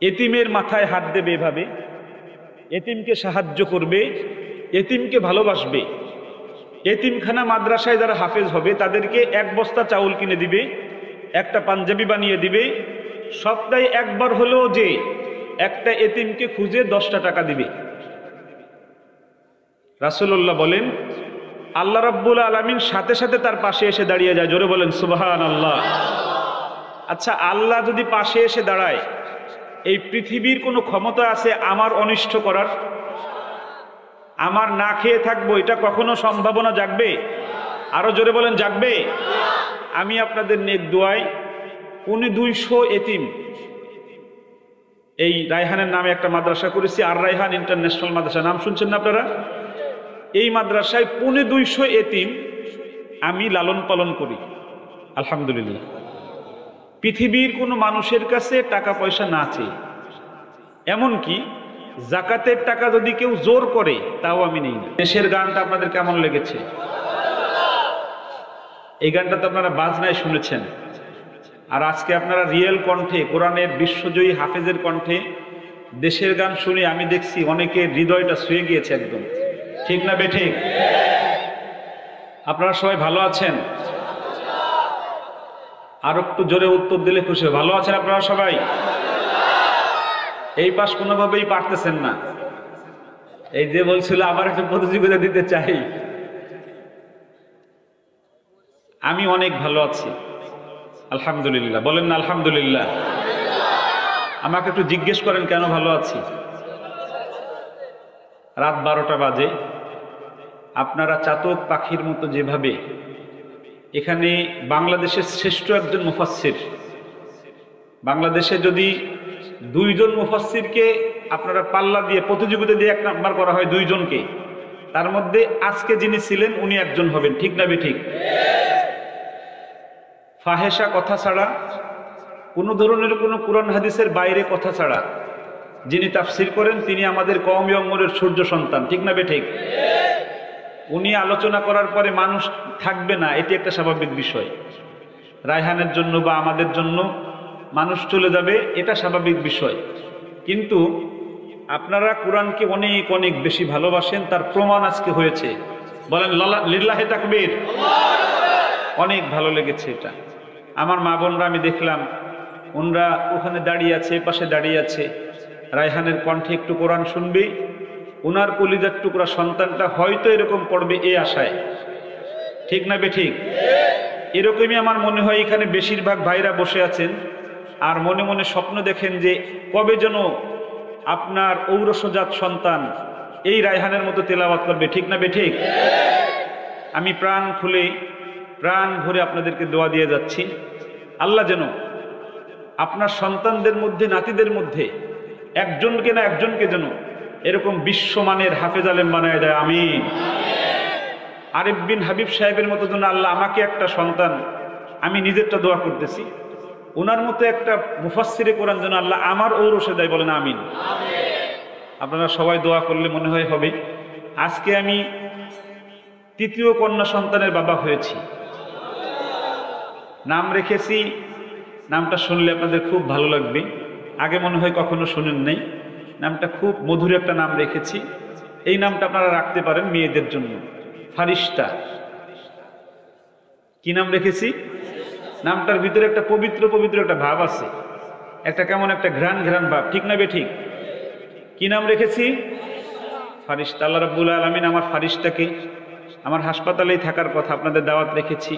এতিমের মাথায় হাত দেবে, এভাবে এতিমকে সাহায্য করবে, এতিমকে ভালোবাসবে। এতিমখানা মাদ্রাসায় যারা হাফেজ হবে তাদেরকে 1 বস্তা চাউল কিনে দিবে, একটা পাঞ্জাবি বানিয়ে দিবে। সপ্তাহে একবার হলেও যে একটা এতিমকে খুঁজে 10টা টাকা দিবে। রাসূলুল্লাহ বলেন আল্লাহ রাব্বুল আলামিন সাথে সাথে তার পাশে এসে দাঁড়িয়ে যায়। জোরে বলেন সুবহানাল্লাহ। আচ্ছা, আল্লাহ যদি পাশে এসে দাঁড়ায়, এই পৃথিবীর কোনো ক্ষমতা আছে আমার অনিষ্ট করার? আমার না খেয়ে থাকবো এটা কখনো সম্ভাবনা জাগবে? আরো জোরে বলেন জাগবে? আমি আপনাদের নেক দোয়ায় 250 এতিম, এই রায়হানের নামে একটা মাদ্রাসা করেছি, আর রায়হান ইন্টারন্যাশনাল মাদ্রাসা, নাম শুনছেন না আপনারা? এই মাদ্রাসায় 250 এতিম আমি লালন পালন করি আলহামদুলিল্লাহ। পৃথিবীর কোনো মানুষের কাছে টাকা পয়সা না চেয়ে, এমনকি জাকাতের টাকা যদি কেউ জোর করে তাও আমি নেই না। দেশের গানটা আপনাদের কেমন লেগেছে? এই গানটা তো আপনারা বাজনায় শুনেছেন, আর আজকে আপনারা রিয়েল কণ্ঠে কোরআনের বিশ্বজয়ী হাফেজের কণ্ঠে দেশের গান শুনে আমি দেখছি অনেকের হৃদয়টা ছুঁয়ে গিয়েছে একদম। ঠিক না বেঠিক? আপনারা সবাই ভালো আছেন? আর একটু জোরে উত্তর দিলে খুশি। ভালো আছেন আপনারা সবাই? এই পাশ কোনোভাবেই পারতেছেন না। এই যে বলছিল আবার একটু প্রতিযোগিতা দিতে চাই, আমি অনেক ভালো আছি আলহামদুলিল্লাহ। বলেন না আলহামদুলিল্লাহ? আমাকে একটু জিজ্ঞেস করেন কেন ভালো আছি। রাত 12টা বাজে, আপনারা চাতক পাখির মতো যেভাবে এখানে বাংলাদেশের শ্রেষ্ঠ একজন মুফাসসির, বাংলাদেশে যদি 2 জন মুফাসসিরকে আপনারা পাল্লা দিয়ে প্রতিযোগিতা দিয়ে 1 নাম্বার করা হয় 2 জনকে, তার মধ্যে আজকে যিনি ছিলেন উনি একজন হবেন। ঠিক না বেঠিক? ফাহেসা কথা ছাড়া, কোনো ধরনের কোনো কোরআন হাদিসের বাইরে কথা ছাড়া যিনি তাফসির করেন তিনি আমাদের কওমি অঙ্গনের সূর্য সন্তান। ঠিক না বেঠিক? উনি আলোচনা করার পরে মানুষ থাকবে না, এটি একটা স্বাভাবিক বিষয়। রায়হানের জন্য বা আমাদের জন্য মানুষ চলে যাবে, এটা স্বাভাবিক বিষয়। কিন্তু আপনারা কোরআনকে অনেক অনেক বেশি ভালোবাসেন, তার প্রমাণ আজকে হয়েছে। বলেন লিল্লাহি তাকবীর। অনেক ভালো লেগেছে এটা। আমার মা বোনরা আমি দেখলাম ওনরা ওখানে দাঁড়িয়ে আছে, পাশে দাঁড়িয়ে আছে, রায়হানের কণ্ঠে একটু কোরআন শুনবে, ওনার কলিজার টুকরা সন্তানটা হয়তো এরকম পড়বে এই আশায়। ঠিক না বেঠিক? এরকমই আমার মনে হয় এখানে বেশিরভাগ ভাইরা বসে আছেন আর মনে মনে স্বপ্ন দেখেন যে কবে যেন আপনার ঔরসজাত সন্তান এই রায়হানের মতো তেলাওয়াত করবে। ঠিক না বেঠিক? আমি প্রাণ খুলে প্রাণ ভরে আপনাদেরকে দোয়া দিয়ে যাচ্ছি, আল্লাহ যেন আপনার সন্তানদের মধ্যে, নাতিদের মধ্যে একজনকে না একজনকে যেন এরকম বিশ্বমানের হাফেজ আলেম বানায় দেয়। আমিন। আরিফ বিন হাবিব সাহেবের মতো যেন আল্লাহ আমাকে একটা সন্তান, আমি নিজেরটা দোয়া করতেছি, ওনার মতো একটা মুফাসসিরে কোরআন যেন আল্লাহ আমার ঔরসে দেয়। বলেন আমিন। আপনারা সবাই দোয়া করলে মনে হয় হবে। আজকে আমি 3য় কন্যা সন্তানের বাবা হয়েছি। নাম রেখেছি, নামটা শুনলে আপনাদের খুব ভালো লাগবে, আগে মনে হয় কখনো শুনেন নাই। নামটা খুব মধুর একটা নাম রেখেছি। এই নামটা আপনারা রাখতে পারেন মেয়েদের জন্য, ফারিস্তা। কি নাম রেখেছি? নামটার ভিতরে একটা পবিত্র পবিত্র একটা ভাব আছে, একটা কেমন একটা ঘ্রাণ ঘ্রাণ ভাব। ঠিক না বেঠিক? কি নাম রেখেছি? ফারিস্তা। আল্লাহ রাব্বুল আলামিন আমার ফারিস্তাকে, আমার হাসপাতালেই থাকার কথা, আপনাদের দাওয়াত রেখেছি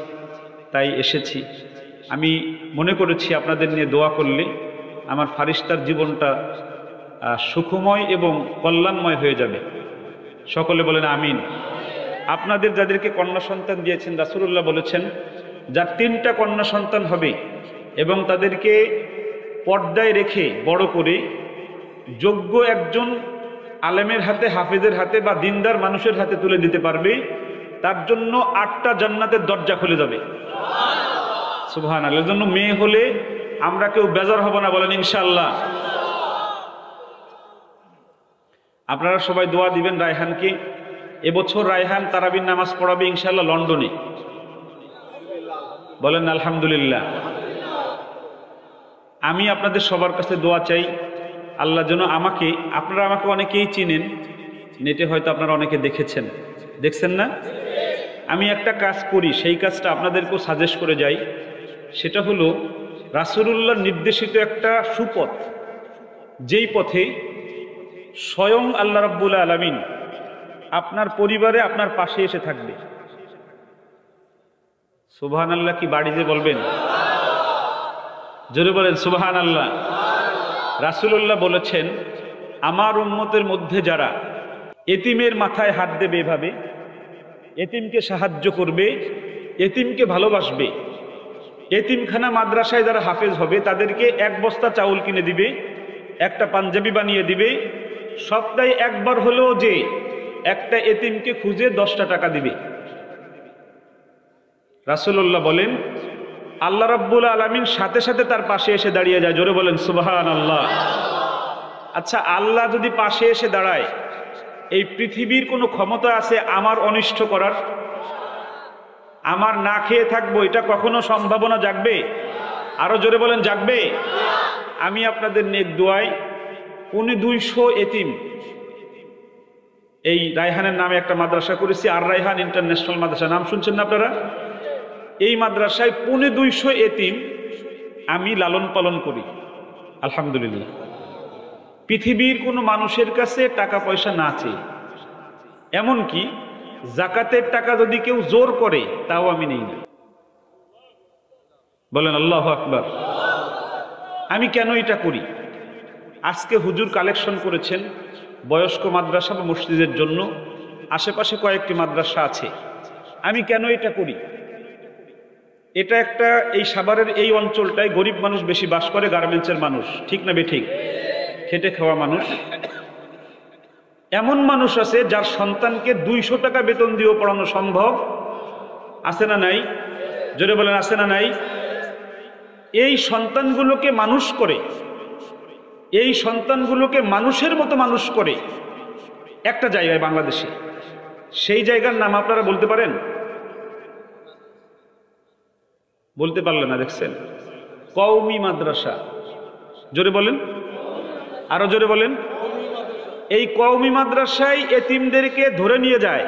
তাই এসেছি। আমি মনে করেছি আপনাদের নিয়ে দোয়া করলে আমার ফারিস্তার জীবনটা সুখময় এবং কল্যাণময় হয়ে যাবে। সকলে বলেন আমিন। আপনাদের যাদেরকে কন্যা সন্তান দিয়েছেন, রাসূলুল্লাহ বলেছেন যার 3টা কন্যা সন্তান হবে এবং তাদেরকে পর্দায় রেখে বড় করে যোগ্য একজন আলেমের হাতে, হাফেজের হাতে বা দিনদার মানুষের হাতে তুলে দিতে পারবে, তার জন্য 8টা জান্নাতের দরজা খুলে যাবে। সুবহানাল্লাহ। এর জন্য মেয়ে হলে আমরা কেউ বেজার হব না। বলেন ইনশাআল্লাহ। আপনারা সবাই দোয়া দিবেন রায়হানকে। এবছর রায়হান তারাবির নামাজ পড়াবে ইনশাআল্লাহ লন্ডনে। বলেন আলহামদুলিল্লাহ। আমি আপনাদের সবার কাছে দোয়া চাই, আল্লাহ যেন আমাকে, আপনারা আমাকে অনেকেই চিনেন, নেটে হয়তো আপনারা অনেকে দেখেছেন, দেখছেন না? আমি একটা কাজ করি, সেই কাজটা আপনাদেরকেও সাজেস্ট করে যাই। সেটা হলো রাসূলুল্লাহ নির্দেশিত একটা সুপথ, যেই পথে স্বয়ং আল্লাহ রাব্বুল আলামিন আপনার পরিবারে আপনার পাশে এসে থাকবে। সুবহানাল্লাহ কি বাড়িতে বলবেন? জোরে বলেন সুবহানাল্লাহ। রাসূলুল্লাহ বলেছেন, আমার উম্মতের মধ্যে যারা এতিমের মাথায় হাত দেবে, এভাবে এতিমকে সাহায্য করবে, এতিমকে ভালোবাসবে, এতিমখানা মাদ্রাসায় যারা হাফেজ হবে তাদেরকে 1 বস্তা চাউল কিনে দিবে, একটা পাঞ্জাবি বানিয়ে দিবে, সপ্তাহে একবার হলেও যে একটা এতিমকে খুঁজে 10টা টাকা দিবে। রাসূলুল্লাহ বলেন, আল্লাহ রাব্বুল আলামিন সাথে সাথে তার পাশে এসে দাঁড়িয়ে যায়। জোরে বলেন সুবহানাল্লাহ। আচ্ছা, আল্লাহ যদি পাশে এসে দাঁড়ায়, এই পৃথিবীর কোনো ক্ষমতা আছে আমার অনিষ্ট করার? আমার না খেয়ে থাকবো, এটা কখনো সম্ভাবনা জাগবে? আরো জোরে বলেন জাগবে? আমি আপনাদের নেক দোয়ায় 250 এতিম, এই রায়হানের নামে একটা মাদ্রাসা করেছি, আর রায়হান ইন্টারন্যাশনাল মাদ্রাসা, নাম শুনছেন না আপনারা? এই মাদ্রাসায় 250 এতিম আমি লালন পালন করি, আলহামদুলিল্লাহ। পৃথিবীর কোনো মানুষের কাছে টাকা পয়সা না চেয়ে, এমনকি জাকাতের টাকা যদি কেউ জোর করে তাও আমি নেই না। বলেন আল্লাহু আকবার। আমি কেন এটা করি? আজকে হুজুর কালেকশন করেছেন বয়স্ক মাদ্রাসা বা মসজিদের জন্য, আশেপাশে কয়েকটি মাদ্রাসা আছে। আমি কেন এটা করি? এটা একটা, এই সাভারের এই অঞ্চলটায় গরিব মানুষ বেশি বাস করে, গার্মেন্টসের মানুষ, ঠিক না বেঠিক? খেটে খাওয়া মানুষ। এমন মানুষ আছে যার সন্তানকে 200 টাকা বেতন দিয়েও পড়ানো সম্ভব, আছে না নাই? জোরে বলেন আছে না নাই? এই সন্তানগুলোকে মানুষ করে, এই সন্তানগুলোকে মানুষের মতো মানুষ করে একটা জায়গায় বাংলাদেশে। সেই জায়গার নাম আপনারা বলতে পারেন? বলতে পারলেন না, দেখছেন? কওমি মাদ্রাসা। জোরে বলেন, আরো জোরে বলেন। এই কওমি মাদ্রাসায় এতিমদেরকে ধরে নিয়ে যায়।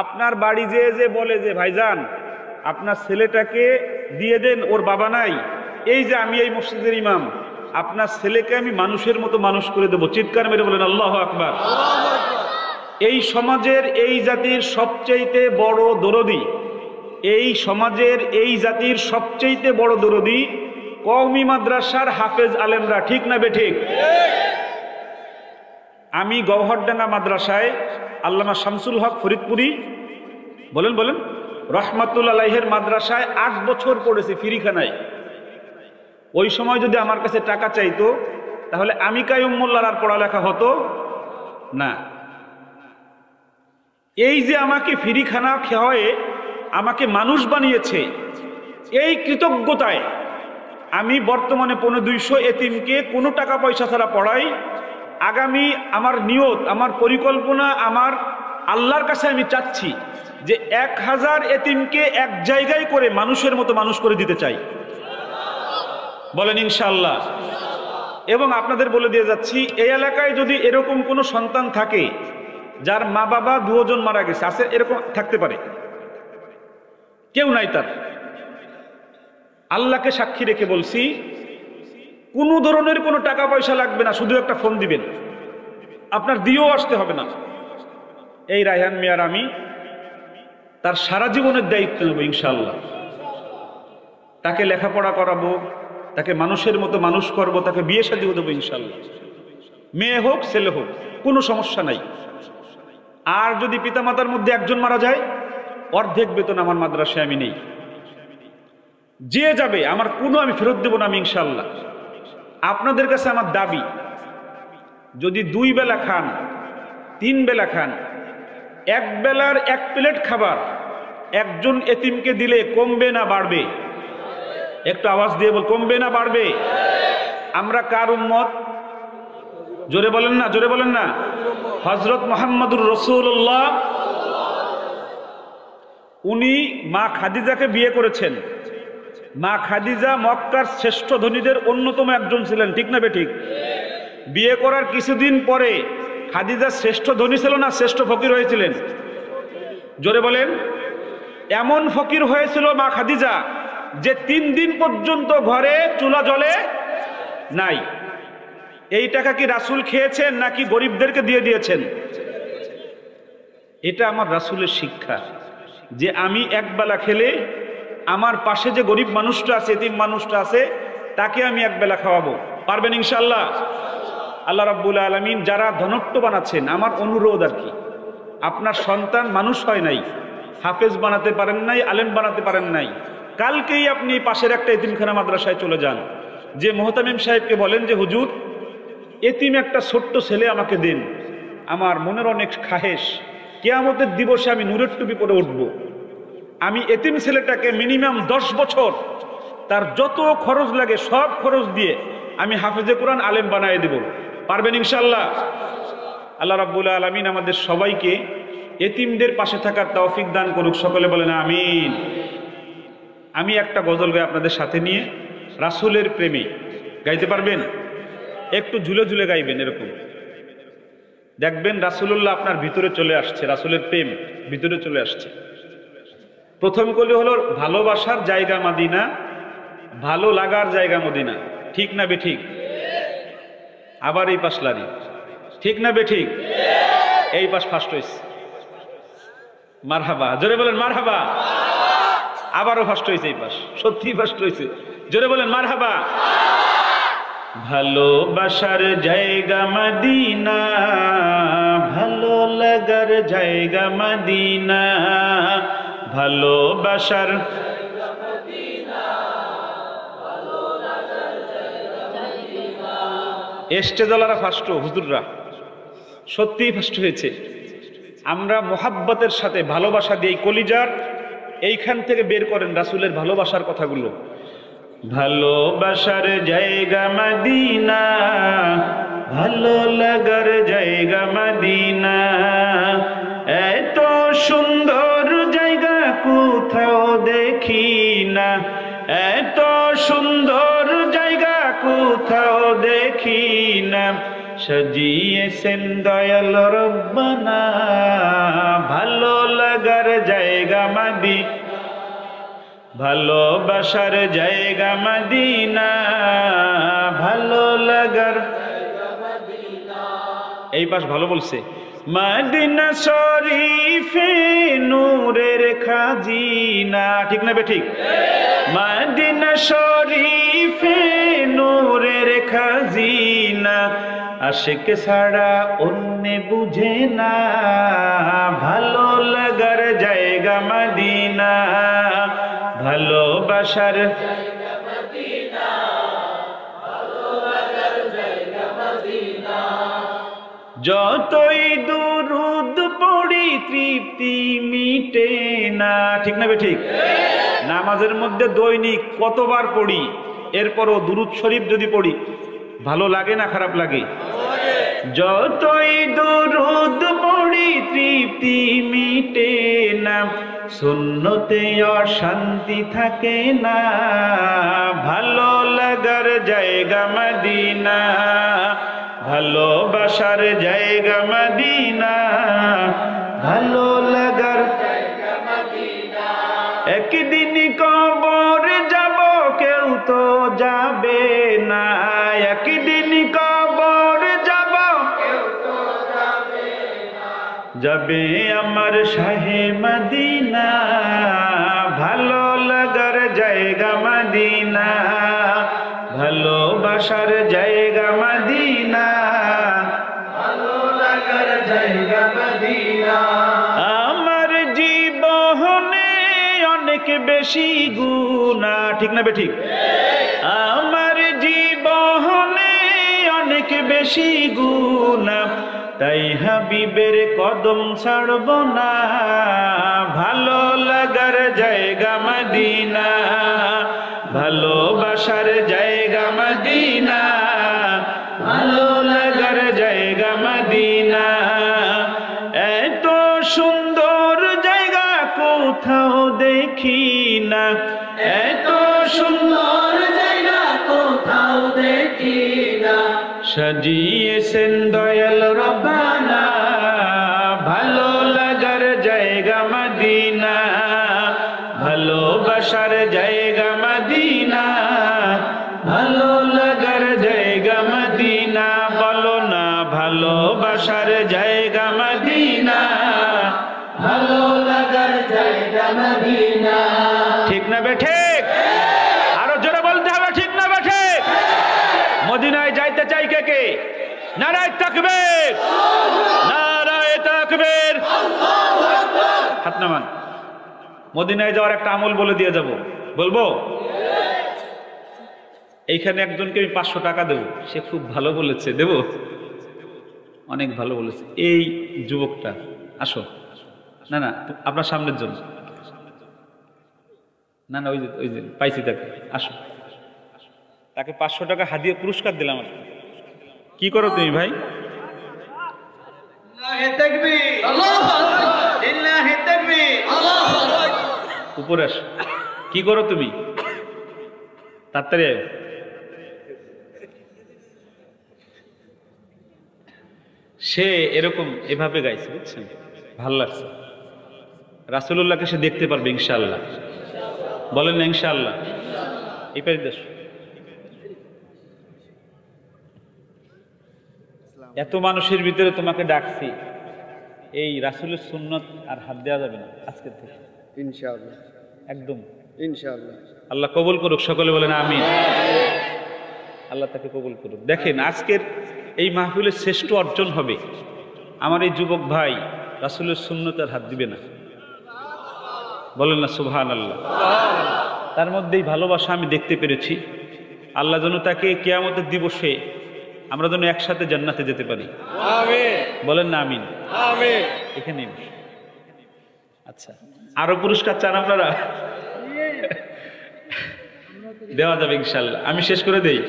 আপনার বাড়ি যে বলে যে ভাইজান আপনার ছেলেটাকে দিয়ে দেন, ওর বাবা নাই, এই যে আমি এই মসজিদের ইমাম, আপনার ছেলেকে আমি মানুষের মতো মানুষ করে দেবো। চিৎকার মেরে বলেন আল্লাহু আকবার। এই সমাজের, এই জাতির সবচেয়ে বড় দরদি, এই সমাজের এই জাতির সবচেয়ে বড় দরদি কওমি মাদ্রাসার হাফেজ আলেমরা, ঠিক না বেঠিক? আমি গওহরডাঙ্গা মাদ্রাসায় আল্লামা শামসুল হক ফরিদপুরি, বলেন বলেন, রহমাতুল্লাহ আলাইহির মাদ্রাসায় 8 বছর পড়েছি ফ্রিখানায়। ওই সময় যদি আমার কাছে টাকা চাইতো তাহলে আমি কাইয়ুম মোল্লার আর পড়ালেখা হতো না। এই যে আমাকে ফ্রিখানা খাওয়ায়ে আমাকে মানুষ বানিয়েছে, এই কৃতজ্ঞতায় আমি বর্তমানে 250 এতিমকে কোনো টাকা পয়সা ছাড়া পড়াই। আগামী আমার নিয়ত, আমার পরিকল্পনা, আমার আল্লাহর কাছে আমি চাচ্ছি যে 1000 এতিমকে এক জায়গায় করে মানুষের মতো মানুষ করে দিতে চাই। বলেন ইনশাআল্লাহ। এবং আপনাদের বলে দিয়ে যাচ্ছি, এই এলাকায় যদি এরকম কোনো সন্তান থাকে যার মা বাবা 2 জন মারা গেছে, আছে এরকম থাকতে পারে, কেউ নাই তার, আল্লাহকে সাক্ষী রেখে বলছি, কোনো ধরনের কোনো টাকা পয়সা লাগবে না, শুধু একটা ফোন দিবেন, আপনার দিয়েও আসতে হবে না। এই রায়হান মিয়ার আমি তার সারা জীবনের দায়িত্ব নেব ইনশাআল্লাহ। তাকে লেখাপড়া করাবো, তাকে মানুষের মতো মানুষ করব, তাকে বিয়ে শাদীও দেবো ইনশাআল্লাহ। মেয়ে হোক ছেলে হোক, কোনো সমস্যা নাই। আর যদি পিতামাতার মধ্যে একজন মারা যায়, অর্ধেক বেতন আমার মাদ্রাসায় আমি নেই। যে যাবে আমার কোনো আমি ফেরত দেব না আমি ইনশাআল্লাহ। আপনাদের কাছে আমার দাবি, যদি 2 বেলা খান, 3 বেলা খান, 1 বেলার 1 প্লেট খাবার একজন এতিমকে দিলে কমবে না বাড়বে? একটু আওয়াজ দিয়ে বল, কমবে না বাড়বে? আমরা কার উম্মত? জোরে বলেন না, জোরে বলেন না। হযরত মুহাম্মদুর রাসূলুল্লাহ, উনি মা খাদিজাকে বিয়ে করেছেন। মা খাদিজা মক্কার শ্রেষ্ঠ ধনীদের অন্যতম একজন ছিলেন, ঠিক না বেঠিক? বিয়ে করার কিছুদিন পরে খাদিজা শ্রেষ্ঠ ধনী ছিল না শ্রেষ্ঠ ফকির হয়েছিলেন? জোরে বলেন। এমন ফকির হয়েছিল মা খাদিজা যে 3 দিন পর্যন্ত ঘরে চুলা জ্বলে নাই। এই টাকা কি রাসূল খেয়েছেন নাকি গরিবদেরকে দিয়ে দিয়েছেন? এটা আমার রাসূলের শিক্ষা যে আমি একবেলা খেলে আমার পাশে যে গরিব মানুষটা আছে, এতিম মানুষটা আছে, তাকে আমি একবেলা খাওয়াবো। পারবেন ইনশাআল্লাহ? আল্লাহ রাব্বুল আলামিন যারা ধনট্য বানাচ্ছেন, আমার অনুরোধ আর কি, আপনার সন্তান মানুষ হয় নাই, হাফেজ বানাতে পারেন নাই, আলেম বানাতে পারেন নাই, কালকেই আপনি পাশের একটা এতিমখানা মাদ্রাসায় চলে যান, যে মোহতামিম সাহেবকে বলেন যে হুজুর এতিম একটা ছোট্ট ছেলে আমাকে দিন, আমার মনের অনেক খাহেশ, কিয়ামতের দিবসে আমি নূরের টুপি পরে উঠব, আমি এতিম ছেলেটাকে মিনিমাম 10 বছর তার যত খরচ লাগে সব খরচ দিয়ে আমি হাফেজে কোরআন আলেম বানায় দেব। পারবেন ইনশাআল্লাহ? আল্লাহ রাব্বুল আলামিন আমাদের সবাইকে এতিমদের পাশে থাকার তৌফিক দান করুক, সকলে বলেন আমিন। আমি একটা গজল গাই আপনাদের সাথে নিয়ে, রাসূলের প্রেমে। গাইতে পারবেন? একটু ঝুলে ঝুলে গাইবেন, এরকম দেখবেন রাসূলুল্লাহ আপনার ভিতরে চলে আসছে, রাসূলের প্রেম ভিতরে চলে আসছে। প্রথম কলি হলো ভালোবাসার জায়গা মদিনা, ভালো লাগার জায়গা মদিনা। ঠিক না বেঠিক? আবার এই পাশ লারি, ঠিক না বেঠিক? এই পাশ ফার্স্ট হয়েছে, মারহাবা, জোরে বলেন মারহাবা। আবারও ফার্স্ট হয়েছে এই পাশ, সত্যি ফার্স্ট হয়েছে, জোরে বলেন মারহাবা। ভালোবাসার জায়গা মদিনা, ভালো লাগার জায়গা মদিনা, ভালোবাসার এস্টেজলারা ফার্স্ট, হুজুররা সত্যি ফার্স্ট হয়েছে। আমরা মোহাব্বতের সাথে ভালোবাসা দিয়ে কলিজার এইখান থেকে বের করেন রাসূলের ভালোবাসার কথাগুলো। ভালোবাসার জায়গা মদিনা, ভালো লাগার জায়গা মদিনা, এত সুন্দর জায়গা কোথাও দেখি না, এত সুন্দর জায়গা কোথাও দেখি না, সাজিয়েছেন দয়াল রব্বানা ভালো লাগার জায়গা মদিনা, ভালোবাসার জায়গা মদিনা, ভালো লাগার। এই পাশ ভালো বলছে, মদিনা শরীফে নূরের খাজিনা। ঠিক না বেঠিক? মদিনা শরীফে নূরের খাজিনা, আশিক ছাড়া অন্য বুঝে না, ভালো লাগার জায়গা মদিনা, ভালোবাসার জায়গা মদিনা, ভালো লাগার জায়গা মদিনা। যতই দুরুদ পড়ি তৃপ্তি মিটে না। ঠিক না বেঠিক? নামাজের মধ্যে দৈনিক কতবার পড়ি, এরপরও দুরুদ শরীফ যদি পড়ি ভালো লাগে না খারাপ লাগে? যতই দুরুদ পড়ি তৃপ্তি মিটে না, সুন্নতে অশান্তি থাকে না, ভালো লাগার জায়গা মদিনা, ভালোবাসার জায়গা মদিনা, ভালো লাগার জায়গা মদিনা। একদিন কবর যাব কেউ তো যাবে না, একদিন কবর যাব কেউ তো যাবে না, যাবে আমার শাহে মদিনা, ভালো লাগার জায়গা মদিনা, ভালোবাসার জায়গা মদিনা, ভালো লাগার জায়গা মদিনা। আমার জীবনে অনেক বেশি গুনাহ। ঠিক না বেঠিক? আমার জীবনে অনেক বেশি গুনাহ, তাই হাবিবের কদম ছাড়ব না, ভালো লাগার জায়গা মদিনা, ভালোবাসার জায়গা মদিনা, ভালো লাগার জায়গা মদিনা, এত সুন্দর জায়গা কোথাও দেখি না, এত সুন্দর জায়গা কোথাও দেখি না, সাজিয়েছেন দয়াল রব্বানা, ভালো লাগার জায়গা মদিনা, ভালোবাসার জায়গা মদিনা, ভালো লাগার জায়গা মদিনা, বলো না ভালোবাসার জায়গা মদিনা, ভালো লাগার জায়গা মদিনা। ঠিক না বে ঠিক? আরো জোরে বলতে হবে, ঠিক না বে ঠিক? মদিনায় যাইতে চাই কে কে? নারায়ে তাকবীর, নারায়ে তাকবীর, হাত নামান। মদিনায় যাওয়ার একটা আমল বলে দিয়ে যাব, বলবো? এইখানে একজনকে আমি 500 টাকা দেবো, সে খুব ভালো বলেছে, দেব? অনেক ভালো বলেছে। এই যুবকটা, আসো। না না, আপনার সামনের জন্য। না না, ওই যে পাইছি তাকে, আসো। তাকে 500 টাকা হাদিয়া পুরস্কার দিলাম। কি করো তুমি ভাই? উপরে আস। কি করো তুমি? তাড়াতাড়ি আয়। সে এরকম এভাবে গাইছে, বুঝছেন? ভাল লাগছে। রাসূলুল্লাহকে সে দেখতে পারবে ইনশাআল্লাহ। বলেন না ইনশাআল্লাহ? এই পারে দেশ। এত মানুষের ভিতরে তোমাকে ডাকছি, এই রাসূলের সুন্নাত আর হাত দেওয়া যাবে না আজকে থেকে, ইনশাআল্লাহ। একদম ইনশাআল্লাহ। আল্লাহ কবুল করুক, সকলে বলেন আমিন। আল্লাহ তাকে কবুল করুক। দেখেন, আজকের এই মাহফিলের শ্রেষ্ঠ অর্জন হবে আমার এই যুবক ভাই রাসূলের সুন্নাত আর হাত দিবে না। বলেন না সুবহানাল্লাহ? তার মধ্যেই ভালোবাসা আমি দেখতে পেরেছি। আল্লাহ যেন তাকে কিয়ামতের দিবসে আমরা যেন একসাথে জান্নাতে যেতে পারি। আমিন। বলেন না আমিন? আমিন। এখানে আচ্ছা, আরো পুরস্কার চান আপনারা? দেওয়া যাবে ইনশাআল্লাহ। আমি শেষ করে দেই।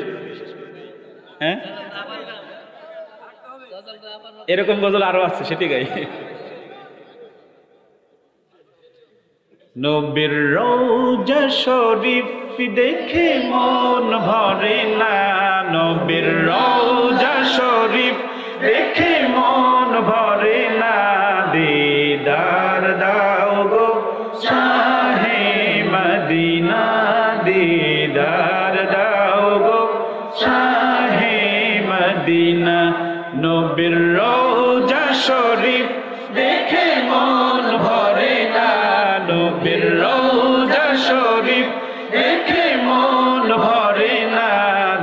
হ্যাঁ, এরকম গজল আরো আছে, সেটি গাই। নবীর রওজা শরীফ দেখে মন ভরে না, নবীর রওজা শরীফ দেখে মন ভরে না, দিদার দাও গো শাহে মদিনা, দিদার দাও গো শাহে মদিনা, নবীর রওজা শরীফ দেখে মন ভরে না, নবীর রওজা শরীফ দেখে মন ভরে না,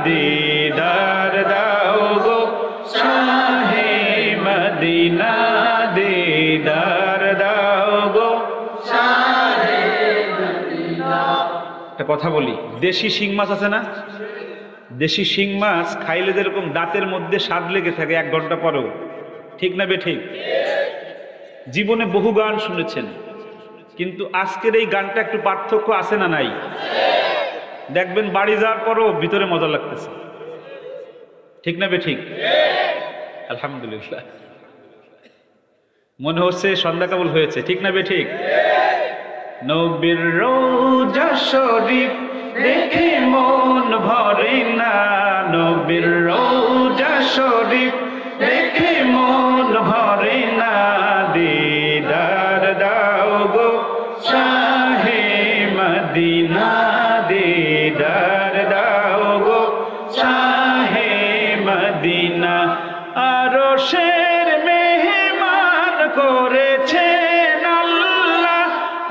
দিদার দাও গো শাহে মদিনা, দিদার দাও গো শাহে মদিনা। একটা কথা বলি, দেশি শিং মাছ আছে না? দেশি শিং মাছ খাইলে যেরকম দাঁতের মধ্যে স্বাদ লেগে থাকে 1 ঘন্টা পরেও, ঠিক না বে ঠিক? জীবনে বহু গান শুনেছেন, কিন্তু আজকের এই গানটা একটু পার্থক্য আছে না নাই? দেখবেন বাড়ি যাওয়ার পরও ভিতরে মজা লাগতেছে, ঠিক না বে ঠিক? আলহামদুলিল্লাহ, মনে হচ্ছে সন্ধ্যা কেবল হয়েছে, ঠিক না বে ঠিক? নবীর রওজা শরীফ দেখে মন ভরে না, নবীর রওজা শরীফ দেখে মন ভরে না, দিদার দাও গো শাহে মদিনা, দিদার দাও গো শাহে মদিনা, আরশের মেহমান করেছেন আল্লাহ,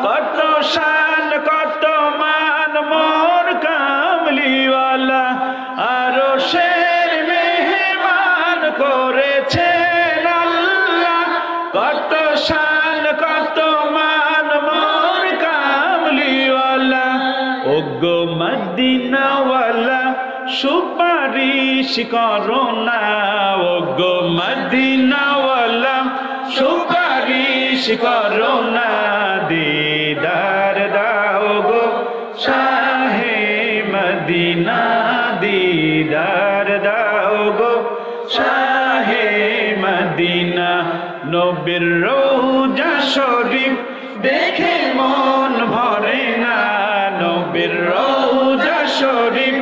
কত শান কত মান মোর কামলিওয়ালা, আরশের মেহমান করেছেন আল্লাহ, কত শান কত মান মোর কামলিওয়ালা, ওগো মদিনাওয়ালা সুপারিশ করো না, ওগো মদিনাওয়ালা সুপারিশ করো না, দিদার দাও গো শাহে মদিনা, দিদার দাও গো শাহে মদিনা, নবীর রওজা শরীফ দেখে মন ভরে না, নবীর রওজা শরীফ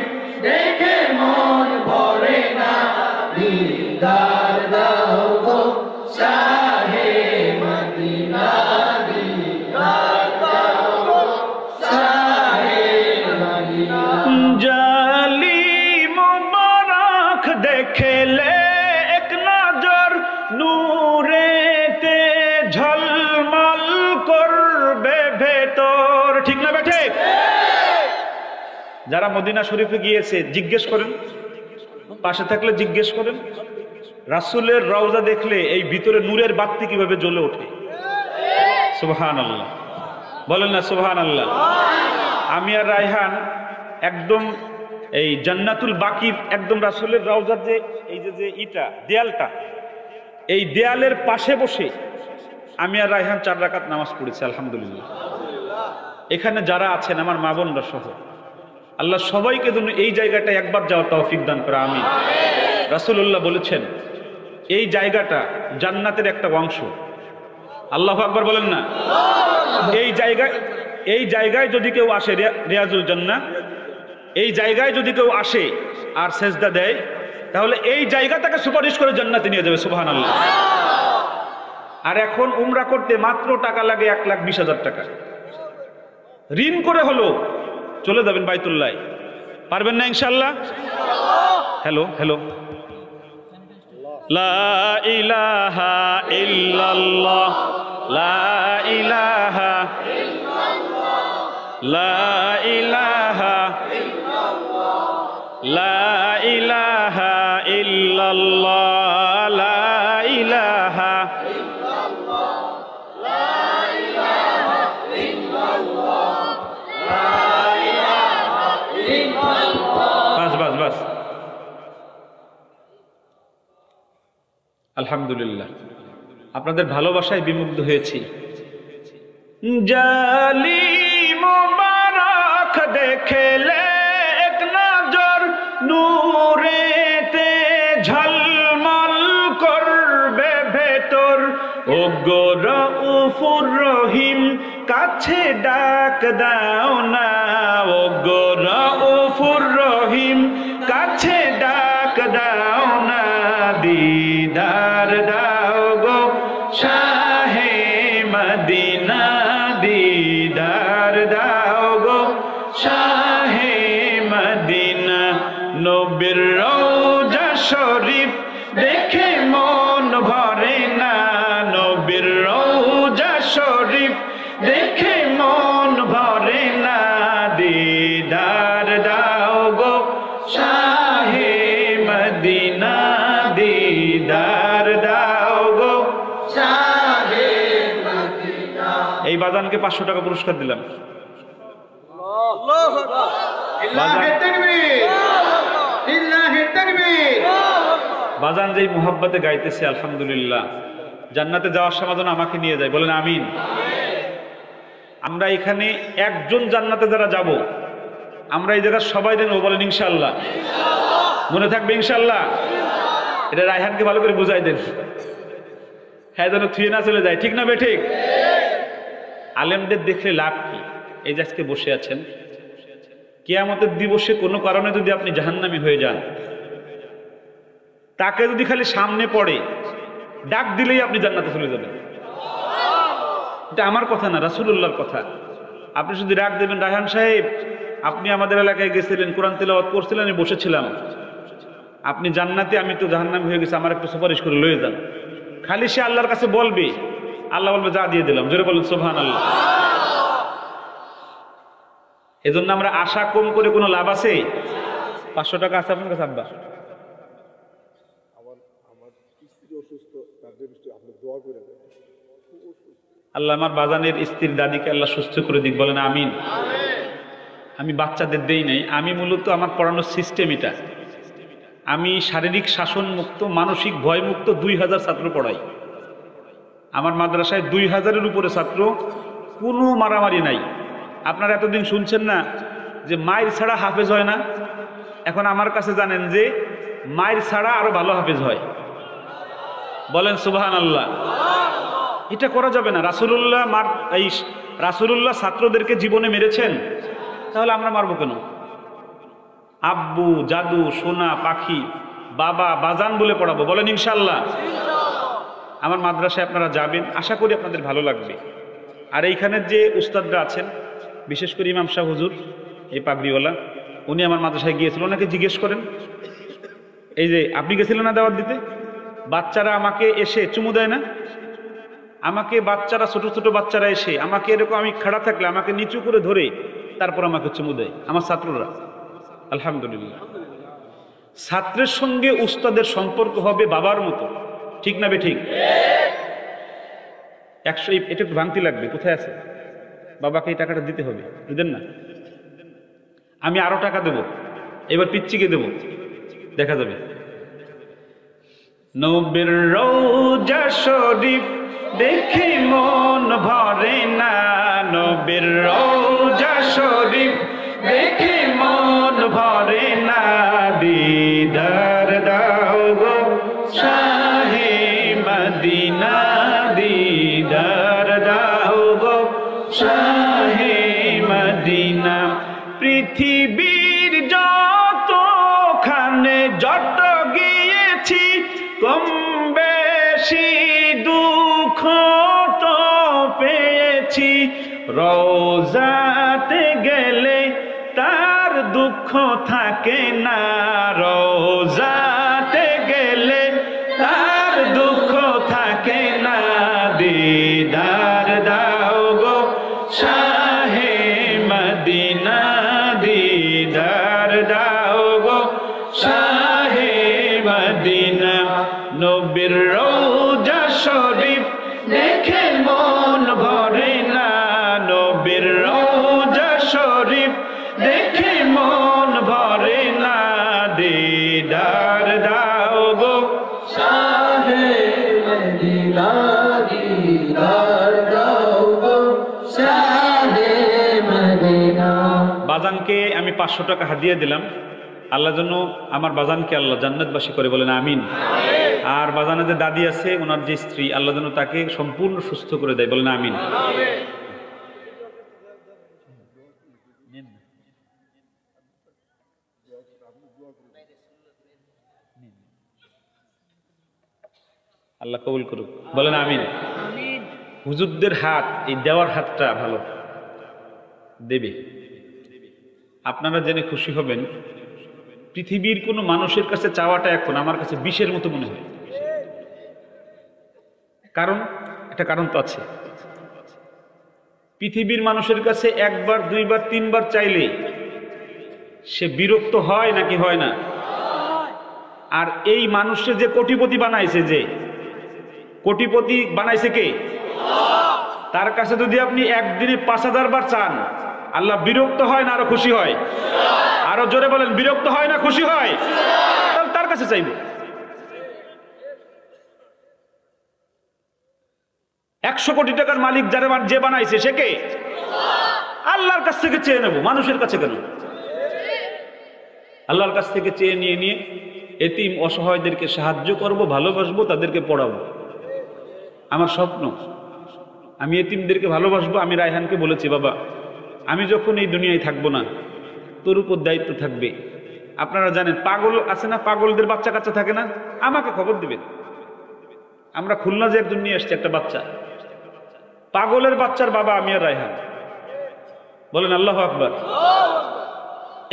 দেখে মন ভরে না, দিদার দাও গো শাহে মদিনা দিদার দাও গো শাহে মদিনা জালি মুবারক দেখলে এক নজর নূরেতে ঝলমল করবে ভেতর, ঠিক না বেঠে? যারা মদিনা শরীফে গিয়েছে জিজ্ঞেস করেন, পাশে থাকলে জিজ্ঞেস করেন, রাসূলের রওজা দেখলে এই ভিতরে নূরের বাতি কিভাবে জ্বলে ওঠে। সুবহানাল্লাহ, বলেন না সুবহানাল্লাহ। আমি আর রায়হান একদম এই জান্নাতুল বাকির একদম রাসূলের রওজার যে এই যে ইটা দেয়ালটা, এই দেয়ালের পাশে বসে আমি আর রায়হান 4 রাকাত নামাজ পড়েছি আলহামদুলিল্লাহ। এখানে যারা আছেন আমার মা বোনরা সহ আল্লাহ সবাইকে যেন এই জায়গাটায় একবার যাওয়ার তৌফিক দান করে, আমিন। রাসূলুল্লাহ বলেছেন এই জায়গাটা জান্নাতের একটা অংশ। আল্লাহু আকবার বলেন না। এই জায়গায় যদি কেউ আসে, রিয়াজুল জান্নাহ, এই জায়গায় যদি কেউ আসে আর সেজদা দেয় তাহলে এই জায়গাটাকে সুপারিশ করে জান্নাতে নিয়ে যাবে, সুবহানাল্লাহ। আর এখন উমরা করতে মাত্র টাকা লাগে 1,20,000 টাকা, ঋণ করে হলো চলে যাবেন বাইতুল্লাহ। পারবেন না ইনশাআল্লাহ? হ্যালো হ্যালো, লা ইলাহা ইল্লাল্লাহ, লা ইলাহা ইল্লাল্লাহ, লা ইলাহা ইল্লাল্লাহ, লা ইলাহা ইল্লাল্লাহ, লা ইলাহা ইল্লাল্লাহ, লা ইলাহা ইল্লাল্লাহ, লা ইলাহা ইল্লাল্লাহ। বাস বাস বাস, আলহামদুলিল্লাহ। আপনাদের ভালোবাসায় বিমুগ্ধ হয়েছি। জালি মুবারক দেখলে এক নজর নূরেতে ঝলমল করবে ভেতর, ও গো রউফুর রহিম কাছে ডাক দাও না, ও গো রউফুর রহিম কাছে ডাক দাও না, দিদার দাও গো শাহে মদিনা দিদার দাও গো শাহে মদিনা। নবীর রওজা শরীফ দেখে মন ভরে না, নবীর রওজা শরীফ দেখে মন ভরে না, দিদার দাও গো শাহে মদিনা দিদার দাও গো শাহে মদিনা। এই বাজানকে 500 টাকা পুরস্কার দিলাম। আল্লাহু আকবার, লিল্লাহি তাকবীর, লিল্লাহি তাকবীর। বাজান যেই মুহাব্বতে গাইতেছে আলহামদুলিল্লাহ, জান্নাতে যাওয়ার সময় যেন আমাকে নিয়ে যায়, বলেন আমিন। আমরা এখানে একজন জান্নাতে যারা যাব, আমরা এই জায়গার সবাই দেন, ও বলেন ইনশাআল্লাহ। মনে থাকবে ইনশাআল্লাহ। এটা রায়হানকে ভালো করে বুঝাই দেন, হ্যাঁ যেন থুয়ে না চলে যায়, ঠিক না বে ঠিক? আলেমদের দেখলে লাভ কি? এই যে আজকে বসে আছেন, কিয়ামতের দিবসে কোনো কারণে যদি আপনি জাহান্নামী হয়ে যান, তাকে যদি খালি সামনে পড়ে ডাক দিলেই আপনি জান্নাতে চলে যাবেন। এটা আমার কথা না, রাসূলুল্লাহর কথা। আপনি শুধু ডাক দেবেন, রায়হান সাহেব আপনি আমাদের এলাকায় গেছিলেন, কোরআন তেলাওয়াত করছিলেন, আমি বসেছিলাম, আপনি জান্নাতে, আমি তো জাহান্নামী হয়ে গেছি, আমার একটু সুপারিশ করে লয়ে যান। খালি সে আল্লাহর কাছে বলবে, আল্লাহ বলবে যা দিয়ে দিলাম। জোরে বলুন সুবহানাল্লাহ। এজন্য আমরা আশা কম করে কোনো লাভ আছে? 500 টাকা আছে আপনার কাছে? আব্বা আল্লাহ আমার বাজানের স্ত্রীর দাদিকে আল্লাহ সুস্থ করে দিক, বলেন আমিন। আমি বাচ্চাদের দেই নাই, আমি মূলত আমার পড়ানোর সিস্টেম এটা। আমি শারীরিক শাসন মুক্ত, মানসিক ভয় মুক্ত 2000 ছাত্র পড়াই। আমার মাদ্রাসায় 2000-এর উপরে ছাত্র, কোনো মারামারি নাই। আপনারা এতদিন শুনছেন না যে মায়ের ছাড়া হাফেজ হয় না, এখন আমার কাছে জানেন যে মায়ের ছাড়া আরো ভালো হাফেজ হয়, বলেন সুবহানাল্লাহ। এটা করা যাবে না। রাসূলুল্লাহ ছাত্রদেরকে জীবনে মেরেছেন, তাহলে আমরা মারবো কেন? আব্বু, জাদু, সোনা, পাখি বাবা বাজান বলে পড়াবো, বলেন ইনশাল্লাহ। আমার মাদ্রাসায় আপনারা যাবেন, আশা করি আপনাদের ভালো লাগবে। আর এইখানের যে উস্তাদরা আছেন, বিশেষ করে ইমাম সাহেব হুজুর, এই পাগড়িওয়ালা, উনি আমার মাদ্রাসায় গিয়েছিল, ওনাকে জিজ্ঞেস করেন, এই যে আপনি গেছিলেন না দাওয়াত দিতে, বাচ্চারা আমাকে এসে চুমু দেয় না, আমাকে বাচ্চারা, ছোট ছোট বাচ্চারা এসে আমাকে এরকম, আমি খাড়া থাকলে আমাকে নিচু করে ধরে তারপর আমাকে চুমু দেয়, আমার ছাত্ররা। আলহামদুলিল্লাহ, ছাত্রের সঙ্গে উস্তাদের সম্পর্ক হবে বাবার মতো, ঠিক না বে ঠিক? 100, এটা একটু ভাঙতি লাগবে, কোথায় আছে? বাবাকে এই টাকাটা দিতে হবে, বুঝলেন না? আমি আরো টাকা দেব, এবার পিচ্চিকে দেব, দেখা যাবে। নবীর রওজা শরীফ দেখে মন ভরে না, নবীর রওজা শরীফ দেখে মন ভরে না, দিদার দাও গো শাহে মদিনা, দিদার দাও গো শাহে মদিনা। পৃথিবীর যতখানে যত গিয়েছি, কম বেশি দুঃখ তো পেয়েছি, রওজাতে গেলে তার দুঃখ থাকে না, রওজাতে গেলে তার দুঃখ থাকে না, দিদার দাও গো শাহে মদিনা, দিদার দাও গো শাহে মদিনা। নবীর রওজা শরীফ দেখে মন ভরে না, নবীর রওজা শরীফ দেখে মন ভরে না, দিদার দাও গো শাহে মদিনা, দিদার দাও গো শাহে মদিনা। বাজানকে আমি 500 টাকা হাদিয়া দিলাম, আল্লাহ জন্য আমার বাজানকে আল্লাহ জান্নাতবাসী করে, বলেন আমিন। আর বাজানের যে দাদি আছে, ওনার যে স্ত্রী, আল্লাহ যেন তাকে সম্পূর্ণ সুস্থ করে দেয়, বলেন আমিন। আল্লাহ কবুল করুক, বলেন আমিন। হুজুরদের হাত, এই দেওয়ার হাতটা ভালো দেবে। আপনারা জেনে খুশি হবেন, পৃথিবীর কোনো মানুষের কাছে চাওয়াটা এখন আমার কাছে বিষের মতো মনে হয়। কারণ একটা কারণ তো আছে, পৃথিবীর মানুষের কাছে একবার, দুইবার, তিনবার চাইলে সে বিরক্ত হয় নাকি হয় না? আর এই মানুষের যে কোটিপতি বানাইছে, যে কোটিপতি বানাইছে কে? তার কাছে যদি আপনি একদিনে 5000 বার চান, আল্লাহ বিরক্ত হয় না আরো খুশি হয়? আরো জোরে বলেন, বিরক্ত হয় না খুশি হয়? তাহলে তার কাছে চাইব। 100 কোটি টাকার মালিক যারা যে বানাইছে সে কে? আল্লাহর কাছ থেকে চেয়ে নেব, মানুষের কাছে কেন? আল্লাহর কাছ থেকে চেয়ে নিয়ে নিয়ে এতিম অসহায়দেরকে সাহায্য করব, ভালোবাসবো, তাদেরকে পড়াবো। আমার স্বপ্ন, আমি এতিমদেরকে ভালোবাসবো। আমি রায়হানকে বলেছি, বাবা আমি যখন এই দুনিয়ায় থাকবো না, তোর উপর দায়িত্ব থাকবে। আপনারা জানেন পাগল আছে না, পাগলদের বাচ্চা কাচ্চা থাকে না, আমাকে খবর দিবেন। আমরা খুলনা যে একজন নিয়ে আসছি একটা বাচ্চা, পাগলের বাচ্চার বাবা আমি আর রায়হান, বলেন আল্লাহু আকবার।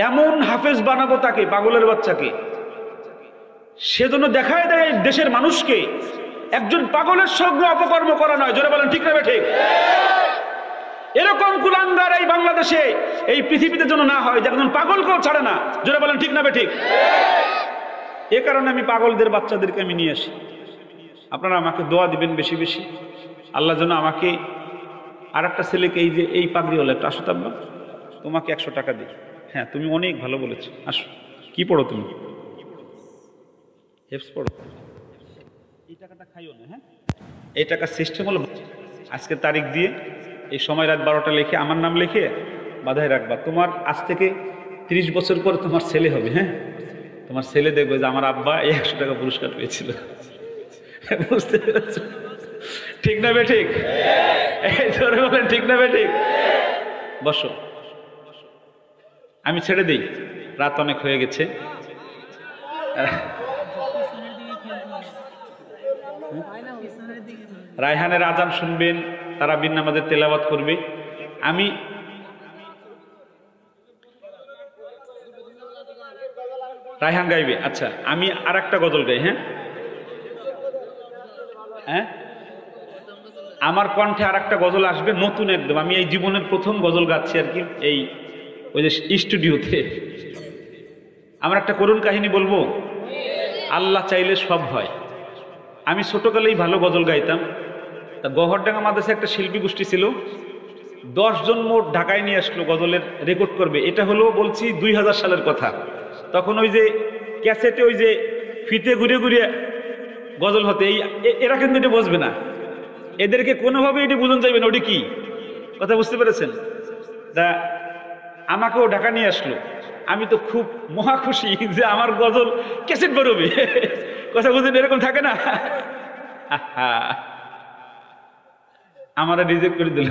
এমন হাফেজ বানাবো তাকে, পাগলের বাচ্চাকে, সেজন্য দেখায় দেয় দেশের মানুষকে একজন পাগলের সঙ্গে অপকর্ম করা নয়। জোরে বলেন ঠিক না ঠিক? এরকম কুলাঙ্গার এই বাংলাদেশে, এই পৃথিবীতে যেন না হয়, যে একজন পাগলকেও ছাড়ে না। জোরে বলেন ঠিক না ঠিক? এ কারণে আমি পাগলদের বাচ্চাদেরকে আমি নিয়ে আসি। আপনারা আমাকে দোয়া দিবেন বেশি বেশি, আল্লাহ যেন আমাকে আর একটা ছেলেকে, এই যে এই পাগড়িওয়ালা, একটা আসো তাব্বা, তোমাকে 100 টাকা দিই। হ্যাঁ তুমি অনেক ভালো বলেছো, আসো। কি পড়ো তুমি? হেফস পড়ো। এই টাকাটা খাইও না, হ্যাঁ এই টাকার সিস্টেম হলো, আজকে তারিখ দিয়ে এই সময় রাত 12টা লিখে আমার নাম লিখে বাধায় রাখবা। তোমার আজ থেকে 30 বছর পরে তোমার ছেলে হবে, হ্যাঁ তোমার ছেলে দেখবে যে আমার আব্বা এই 100 টাকা পুরস্কার পেয়েছিল। বুঝতে পেরেছ? ঠিক না বে ঠিক? এই ধরে বলেন ঠিক না বে ঠিক? বসো, আমি ছেড়ে দিই, রাত অনেক হয়ে গেছে। রায়হানের আজান শুনবেন, তারা বিন নামাজের তেলাওয়াত করবে। আমি রায়হান গাইবে, আচ্ছা আমি আর একটা গজল গাই। হ্যাঁ হ্যাঁ, আমার কণ্ঠে আর একটা গজল আসবে নতুন একদম। আমি এই জীবনের প্রথম গজল গাচ্ছি আর কি, এই ওই যে স্টুডিওতে। আমার একটা করুণ কাহিনী বলবো। আল্লাহ চাইলে সব হয়। আমি ছোটকালেই ভালো গজল গাইতাম। তা গহরডাঙ্গা মাদ্রাসে একটা শিল্পী গোষ্ঠী ছিল, 10 জন মোট ঢাকায় নিয়ে আসলো গজলের রেকর্ড করবে। এটা হলো বলছি 2000 সালের কথা। তখন ওই যে ক্যাসেটে ওই যে ফিতে ঘুরে ঘুরে গজল হতে, এরা কিন্তু এটা বুঝবে না, এদেরকে কোনোভাবে এটি বুঝন যাবে না ওটি কি কথা, বুঝতে পেরেছেন? তা আমাকেও ঢাকা নিয়ে আসলো। আমি তো খুব মহা খুশি যে আমার গজল ক্যাসেট বেরোবে। কথা বুঝেন, এরকম থাকে না? আমারা রিজেক্ট করে দিল।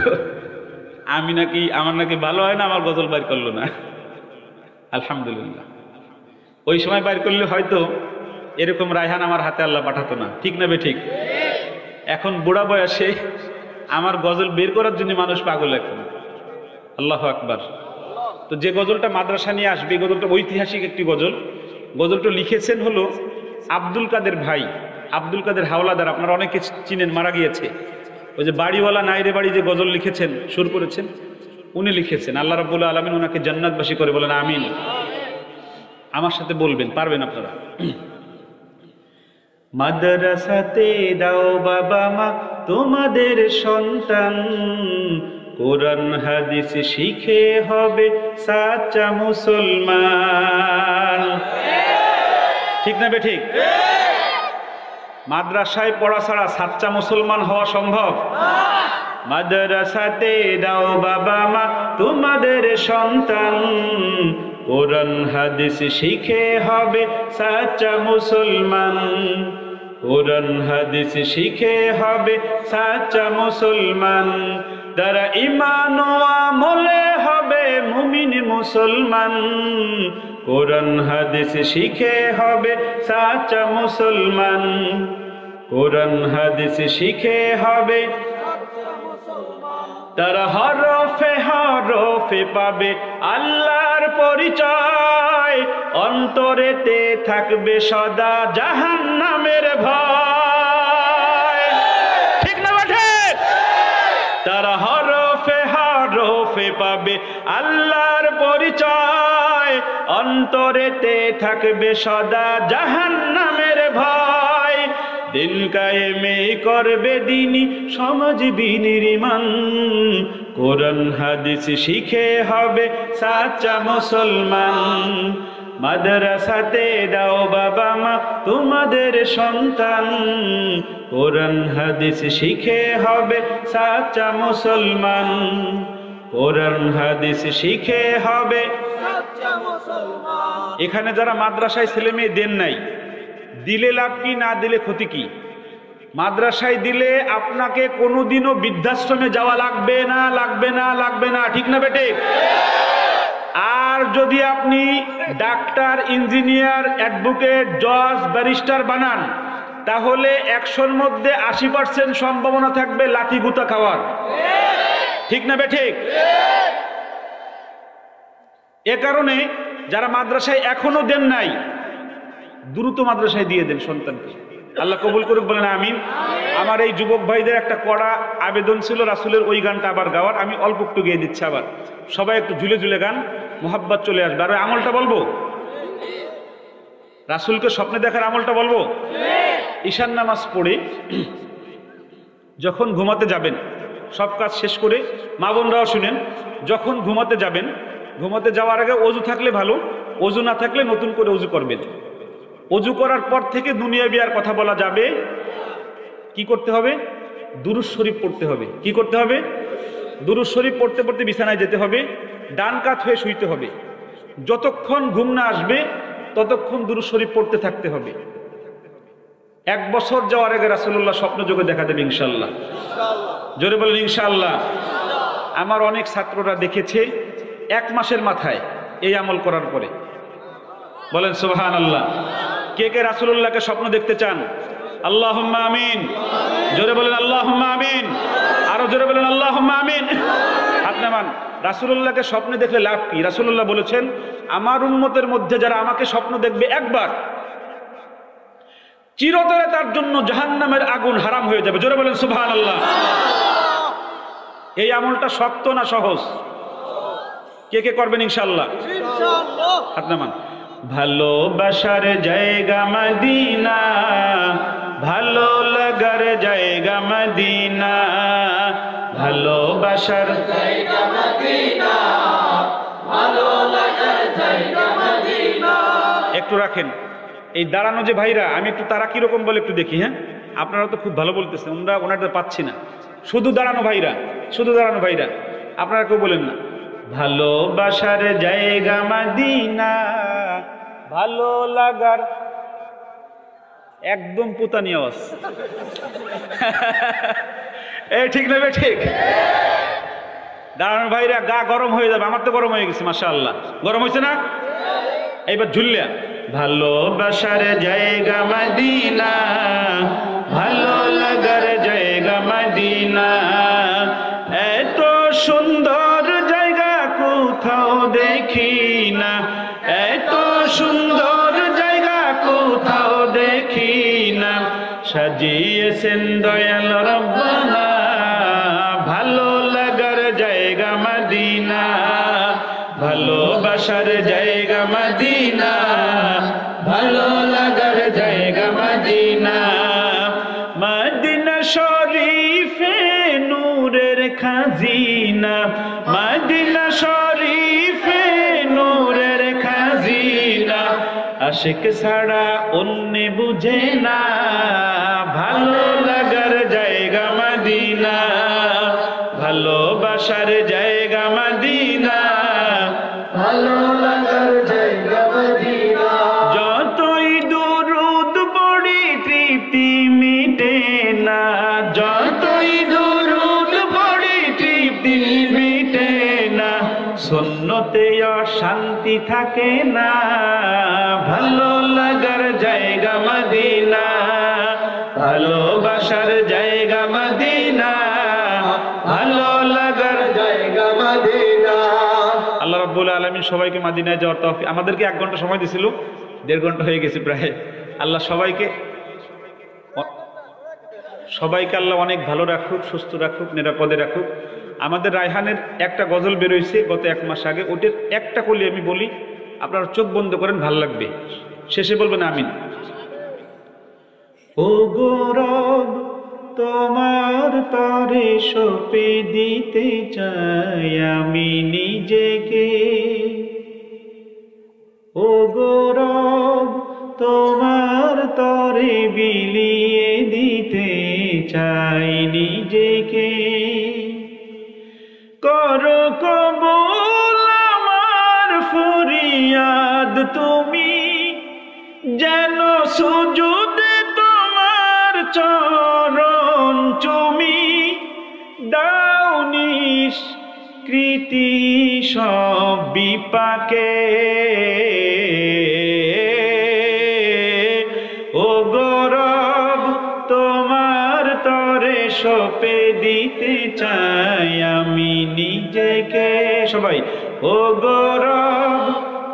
আমার নাকি ভালো হয় না, আমার গজল বাইর করলো না। আলহামদুলিল্লাহ, ওই সময় বাইর করলে হয়তো এরকম রায়হান আমার হাতে আল্লাহ পাঠাতো না, ঠিক না বে ঠিক? এখন বুড়া বয়সে আমার গজল বের করার জন্য মানুষ পাগল এখন। আল্লাহু আকবার। তো যে গজলটা মাদ্রাসা নিয়ে আসবে, এই গজলটা ঐতিহাসিক একটি গজল। গজলটা লিখেছেন হলো আব্দুল কাদের ভাই, আব্দুল কাদের হাওলাদার। আপনারা অনেকে চিনেন, মারা গিয়েছে। ওই যে বাড়িওয়ালা নাইরে বাড়ি যে গজল লিখেছেন, সুর করেছেন, উনি লিখেছেন। আল্লাহ রাব্বুল আলামিন ওনাকে জান্নাতবাসী করে, বলেন আমিন। আমার সাথে বলবেন, পারবেন আপনারা। মাদ্রাসাতে দাও বাবা মা তোমাদের সন্তান, কোরআন হাদিস শিখে হবে সাচ্চা মুসলমান। ঠিক না বে ঠিক? মাদ্রাসায় পড়া ছাড়া সাচ্চা মুসলমান হওয়া সম্ভব? মাদ্রাসাতে দাও বাবা মা তোমাদের সন্তান, কোরআন হাদিস শিখে হবে সাচ্চা মুসলমান। কোরআন হাদিস শিখে হবে সাচ্চা মুসলমান, যারা ঈমান ও আমলে হবে মুমিন মুসলমান। কোরআন হাদিস শিখে হবে সাচ্চা মুসলমান। কোরআন হাদিস শিখে হবে, তারা হরফে হরফে পাবে আল্লাহর পরিচয়, অন্তরেতে থাকবে সদা জাহান্নামের ভয়। ঠিক না বটে? তারা হরফে হরফে পাবে আল্লাহর পরিচয়, অন্তরেতে থাকবে সদা জাহান্নামের ভয়। দিন কায়েমে করবে দিনী সমাজ বিনির্মাণ, কোরআন হাদিস শিখে হবে সাচ্চা মুসলমান। মাদ্রাসাতে দাও বাবা মা তোমাদের সন্তান, কোরআন হাদিস শিখে হবে সাচ্চা মুসলমান। কোরআন হাদিস শিখে হবে সাচ্চা মুসলমান। এখানে যারা মাদ্রাসায় ছেলে মেয়ে দেন নাই, দিলে লাভ কি, না দিলে ক্ষতি কি? মাদ্রাসায় দিলে আপনাকে কোনোদিনও বৃদ্ধাশ্রমে যাওয়া লাগবে না, লাগবে না, লাগবে না। ঠিক না বেটে? আর যদি আপনি ডাক্তার, ইঞ্জিনিয়ার, অ্যাডভোকেট, জজ, ব্যারিস্টার বানান, তাহলে 100-র মধ্যে 80% সম্ভাবনা থাকবে লাঠি গুতা খাওয়ার। ঠিক না বেঠিক? এ কারণে যারা মাদ্রাসায় এখনো দেন নাই, দ্রুত মাদ্রাসায় দিয়ে দেন সন্তানকে। আল্লাহ কবুল করুক, বলেন আমিন। আমার এই যুবক ভাইদের একটা কড়া আবেদন ছিল রাসূলের ওই গানটা আবার গাওয়ার। আমি অল্প একটু গেয়ে দিচ্ছি, আবার সবাই একটু ঝুলে ঝুলে গান, মোহাব্বত চলে আসবে। আর ওই আমলটা বলবো, রাসূলকে স্বপ্নে দেখার আমলটা বলবো। ঈশান নামাজ পড়ে যখন ঘুমাতে যাবেন, সব কাজ শেষ করে, মা বোনরাও শুনেন, যখন ঘুমাতে যাবেন, ঘুমাতে যাওয়ার আগে অজু থাকলে ভালো, অজু না থাকলে নতুন করে অজু করবেন। অজু করার পর থেকে দুনিয়াবি আর কথা বলা যাবে। কি করতে হবে? দুরূদ শরীফ পড়তে হবে। কি করতে হবে? দুরূদ শরীফ পড়তে পড়তে বিছানায় যেতে হবে, ডান কাত হয়ে শুইতে হবে। যতক্ষণ ঘুম না আসবে ততক্ষণ দুরূদ শরীফ পড়তে থাকতে হবে। 1 বছর যাওয়ার আগে রাসূলুল্লাহ স্বপ্ন যোগে দেখা দেবে ইনশাআল্লাহ। জোরে বলেন ইনশাআল্লাহ। আমার অনেক ছাত্ররা দেখেছে 1 মাসের মাথায় এই আমল করার পরে। বলেন সুবহানাল্লাহ। কে কে রাসূলুল্লাহকে স্বপ্ন দেখতে চান? আল্লাহুম্মা আমিন। জোরে বলেন আল্লাহুম্মা আমিন। আরো জোরে বলেন আল্লাহুম্মা আমিন। হাত নামান। রাসূলুল্লাহকে স্বপ্নে দেখলে লাভ কি? রাসূলুল্লাহ বলেছেন, আমার উম্মতের মধ্যে যারা আমাকে স্বপ্ন দেখবে একবার, চিরতরে তার জন্য জাহান্নামের আগুন হারাম হয়ে যাবে। জোরে বলেন সুবহানাল্লাহ। এই আমলটা শক্ত না সহজ? কে কে করবেন ইনশাআল্লাহ? হাত নামান। ভালোবাসার জায়গা মদিনা, ভালো লাগার জায়গা মদিনা, ভালোবাসার জায়গা মদিনা, ভালো লাগার জায়গা মদিনা। একটু রাখেন এই দাঁড়ানো যে ভাইরা, আমি একটু তারা কিরকম বলে একটু দেখি। হ্যাঁ, আপনারা তো খুব ভালো বলতেছেন, ওনাদের পাচ্ছি না। শুধু দাঁড়ানো ভাইরা, শুধু দাঁড়ানো ভাইরা, আপনারা কেউ বলেন না। ভালোবাসার জায়গা মদিনা, ভালো লাগার, একদম পুতানি আওয়াজ। এই ঠিক নেবে? ঠিক। দাঁড়ানো ভাইরা গা গরম হয়ে যাবে, আমার তো গরম হয়ে গেছে মাশাআল্লাহ। গরম হয়েছে না? এইবার ঝুললিয়া। ভালোবাসার জায়গা মদিনা, ভালো লাগার জায়গা মদিনা, এত সুন্দর জায়গা কোথাও দেখি না, এত সুন্দর জায়গা কোথাও দেখি না, সাজিয়েছেন দয়াল রব্বানা, ভালো লাগার জায়গা মদিনা, ভালোবাসার জায়গা মদিনা, ভালো লাগার জায়গা মদিনা, মদিনা শরীফে নূরের খাজিনা, মদিনা শরীফে নূরের খাজিনা, আশিক ছাড়া অন্য বুঝে না, ভালো লাগার জায়গা মদিনা, ভালোবাসার জায়গা মদিনা, ভালো লাগার জায়গা মদিনা। যতই দুরূদ পড়ি তৃপ্তি মিটে না, যতই দুরূদ পড়ি তৃপ্তি মিটে না, সুন্নতে অশান্তি থাকে না, ভালো লাগার জায়গা মদিনা, ভালোবাসার জায়গা মদিনা, ভালো লাগার জায়গা মদিনা। আল্লাহ রাব্বুল আলামিন সবাইকে মদিনায় যাওয়ার তৌফিক। আমাদেরকে 1 ঘন্টা সময় দিছিল, 1.5 ঘন্টা হয়ে গেছে প্রায়। আল্লাহ সবাইকে আল্লাহ অনেক ভালো রাখুক, সুস্থ রাখুক, নিরাপদে রাখুক। আমাদের রায়হানের একটা গজল বেরোইছে গত 1 মাস আগে, ওটার একটা কলি আমি বলি, আপনারা চোখ বন্ধ করেন, ভাল লাগবে, শেষে বলবেন আমিন। ও গৌরব তোমার তরে সঁপে দিতে চাই আমি নিজেকে, ও গৌরব তোমার তরে বিলিয়ে দিতে চাই নিজেকে, করো কবুল আমার ফরিয়াদ তুমি, যেন সুজুদে তোমার চরণ চুমি, দাও নিষ্কৃতি সব বিপাকে, ও গৌরব তোমার তরে সঁপে দিতে চাই আমি নিজেকে। সবাই, ও গৌরব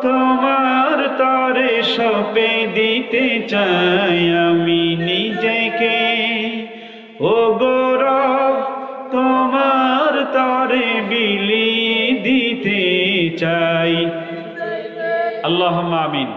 তোমার তরে সঁপে দিতে চাই আমি নিজেকে, ও গৌরব তোমার তরে বিলিয়ে দিতে চাই। আল্লাহুম্মা আমিন।